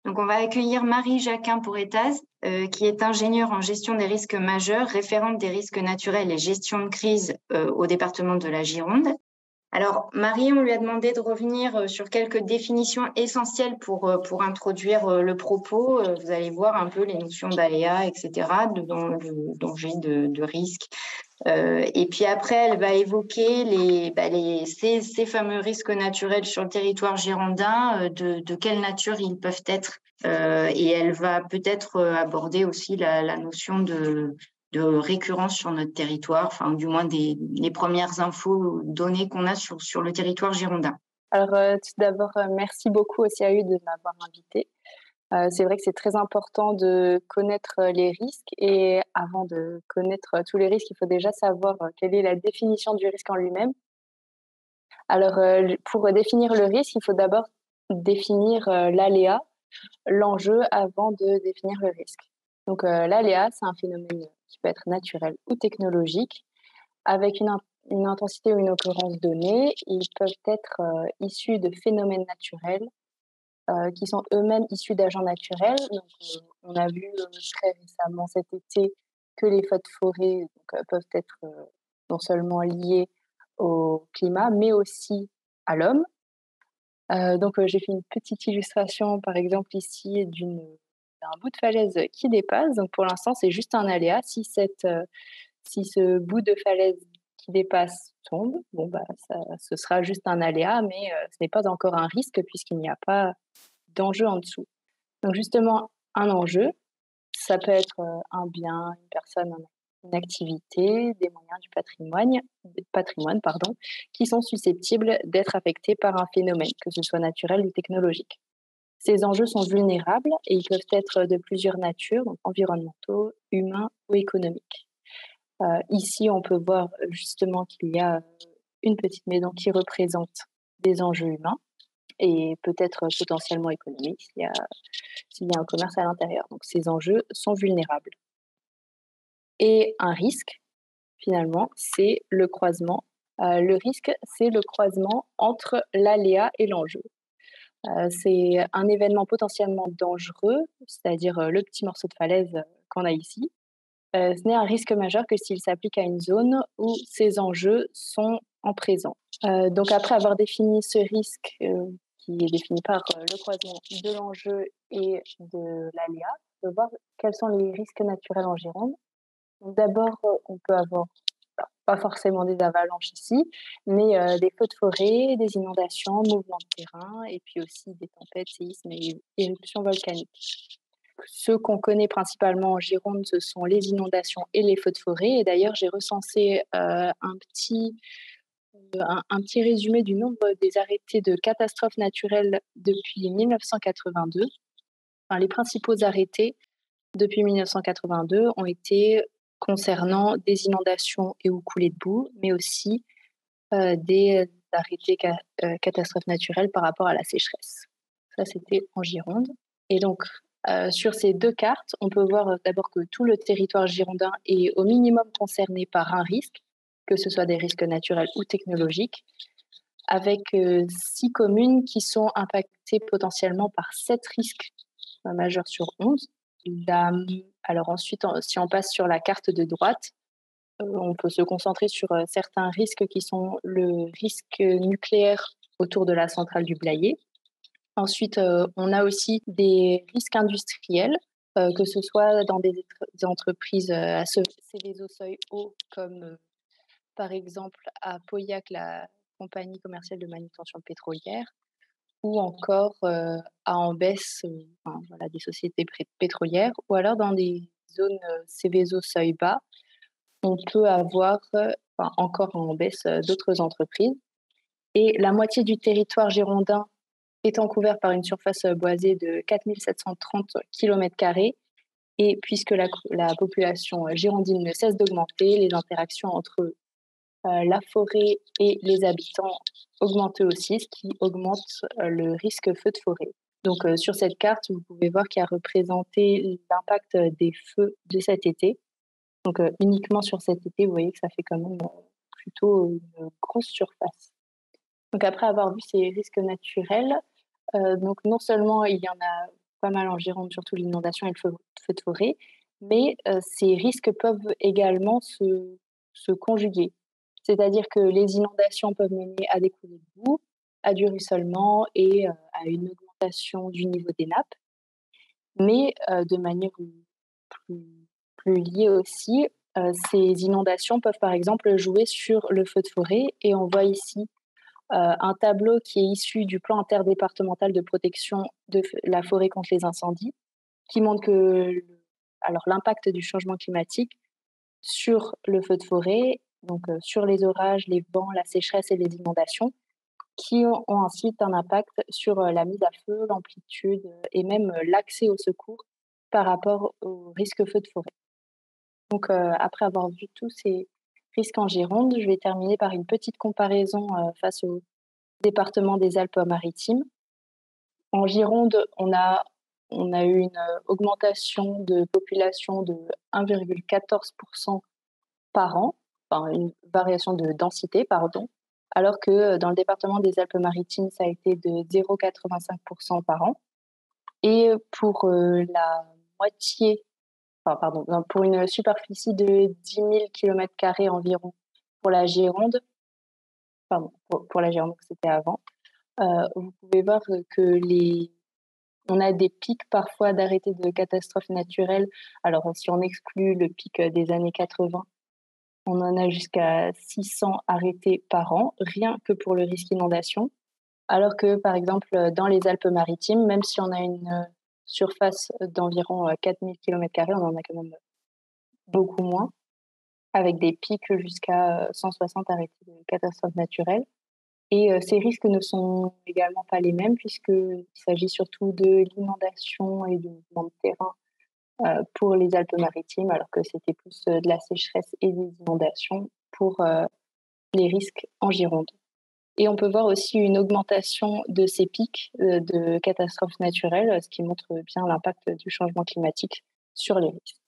Donc, on va accueillir Marie Jacquin Pourretaz, qui est ingénieure en gestion des risques majeurs, référente des risques naturels et gestion de crise au département de la Gironde. Alors, Marie, on lui a demandé de revenir sur quelques définitions essentielles pour introduire le propos. Vous allez voir un peu les notions d'aléa, etc., de danger, de risque. Et puis après, elle va évoquer ces fameux risques naturels sur le territoire girondin, de quelle nature ils peuvent être. Et elle va peut-être aborder aussi la notion de récurrence sur notre territoire, enfin du moins les premières infos données qu'on a sur le territoire girondin. Alors tout d'abord, merci beaucoup aussi à eux de m'avoir invitée. C'est vrai que c'est très important de connaître les risques et avant de connaître tous les risques, il faut déjà savoir quelle est la définition du risque en lui-même. Alors pour définir le risque, il faut d'abord définir l'aléa, l'enjeu avant de définir le risque. Donc l'aléa, c'est un phénomène qui peut être naturel ou technologique avec une intensité ou une occurrence donnée. Ils peuvent être issus de phénomènes naturels qui sont eux-mêmes issus d'agents naturels. Donc, on a vu très récemment cet été que les feux de forêt peuvent être non seulement liés au climat, mais aussi à l'homme. Donc, j'ai fait une petite illustration, par exemple, ici, d'un bout de falaise qui dépasse. Donc, pour l'instant, c'est juste un aléa. Si ce bout de falaise qui dépasse tombe, bon, bah, ce sera juste un aléa, mais ce n'est pas encore un risque puisqu'il n'y a pas d'enjeu en dessous. Donc justement, un enjeu, ça peut être un bien, une personne, une activité, des moyens du patrimoine, pardon, qui sont susceptibles d'être affectés par un phénomène, que ce soit naturel ou technologique. Ces enjeux sont vulnérables et ils peuvent être de plusieurs natures, donc environnementaux, humains ou économiques. Ici, on peut voir justement qu'il y a une petite maison qui représente des enjeux humains et peut-être potentiellement économiques s'il y a un commerce à l'intérieur. Donc ces enjeux sont vulnérables. Et un risque, finalement, c'est le croisement. Le risque, c'est le croisement entre l'aléa et l'enjeu. C'est un événement potentiellement dangereux, c'est-à-dire le petit morceau de falaise qu'on a ici. Ce n'est un risque majeur que s'il s'applique à une zone où ces enjeux sont en présent. Donc après avoir défini ce risque, qui est défini par le croisement de l'enjeu et de l'aléa, on peut voir quels sont les risques naturels en Gironde. Donc d'abord, on peut avoir pas forcément des avalanches ici, mais des feux de forêt, des inondations, mouvements de terrain et puis aussi des tempêtes, séismes et éruptions volcaniques. Ceux qu'on connaît principalement en Gironde, ce sont les inondations et les feux de forêt. Et d'ailleurs, j'ai recensé un petit résumé du nombre des arrêtés de catastrophes naturelles depuis 1982. Enfin, les principaux arrêtés depuis 1982 ont été concernant des inondations et ou coulées de boue, mais aussi des arrêtés catastrophes naturelles par rapport à la sécheresse. Ça, c'était en Gironde. Et donc, sur ces deux cartes, on peut voir d'abord que tout le territoire girondin est au minimum concerné par un risque, que ce soit des risques naturels ou technologiques, avec 6 communes qui sont impactées potentiellement par 7 risques majeurs sur 11. Alors ensuite, si on passe sur la carte de droite, on peut se concentrer sur certains risques qui sont le risque nucléaire autour de la centrale du Blayais. Ensuite, on a aussi des risques industriels, que ce soit dans des entreprises à Céveso-seuil haut, comme par exemple à Pauillac, la compagnie commerciale de manutention pétrolière, ou encore à Ambès, enfin, voilà, des sociétés pétrolières, ou alors dans des zones Céveso-seuil bas, on peut avoir encore en baisse d'autres entreprises. Et la moitié du territoire girondin étant couvert par une surface boisée de 4 730 km², et puisque la population girondine ne cesse d'augmenter, les interactions entre la forêt et les habitants augmentent aussi, ce qui augmente le risque feu de forêt. Donc sur cette carte, vous pouvez voir qu'il y a représenté l'impact des feux de cet été. Donc uniquement sur cet été, vous voyez que ça fait quand même plutôt une grosse surface. Donc après avoir vu ces risques naturels, donc non seulement il y en a pas mal en Gironde, surtout l'inondation et le feu de forêt. Mais ces risques peuvent également se conjuguer. C'est-à-dire que les inondations peuvent mener à des coulées de boue, à du ruissellement et à une augmentation du niveau des nappes. Mais de manière plus plus liée aussi, ces inondations peuvent, par exemple, jouer sur le feu de forêt et on voit ici, un tableau qui est issu du plan interdépartemental de protection de la forêt contre les incendies, qui montre que l'impact du changement climatique sur le feu de forêt, donc sur les orages, les vents, la sécheresse et les inondations, qui ont ensuite un impact sur, la mise à feu, l'amplitude, et même, l'accès au secours par rapport au risque feu de forêt. Donc, après avoir vu tous ces risques en Gironde, je vais terminer par une petite comparaison, face au département des Alpes-Maritimes. En Gironde, on a eu une, augmentation de population de 1,14 par an, enfin une variation de densité, pardon, alors que, dans le département des Alpes-Maritimes, ça a été de 0,85 par an et pour, la moitié enfin pardon, non, pour une superficie de 10 000 km² environ pour la Gironde, pardon, pour la Gironde, donc c'était avant, vous pouvez voir, que les on a des pics parfois d'arrêtés de catastrophes naturelles. Alors, si on exclut le pic, des années 80, on en a jusqu'à 600 arrêtés par an, rien que pour le risque inondation. Alors que, par exemple, dans les Alpes-Maritimes, même si on a une, surface d'environ, 4 000 km², on en a quand même beaucoup moins, avec des pics jusqu'à, 160 arrêtés de catastrophes naturelles. Et ces risques ne sont également pas les mêmes puisqu'il s'agit surtout de l'inondation et du mouvement de terrain, pour les Alpes-Maritimes, alors que c'était plus, de la sécheresse et des inondations pour, les risques en Gironde. Et on peut voir aussi une augmentation de ces pics, de catastrophes naturelles, ce qui montre bien l'impact du changement climatique sur les risques.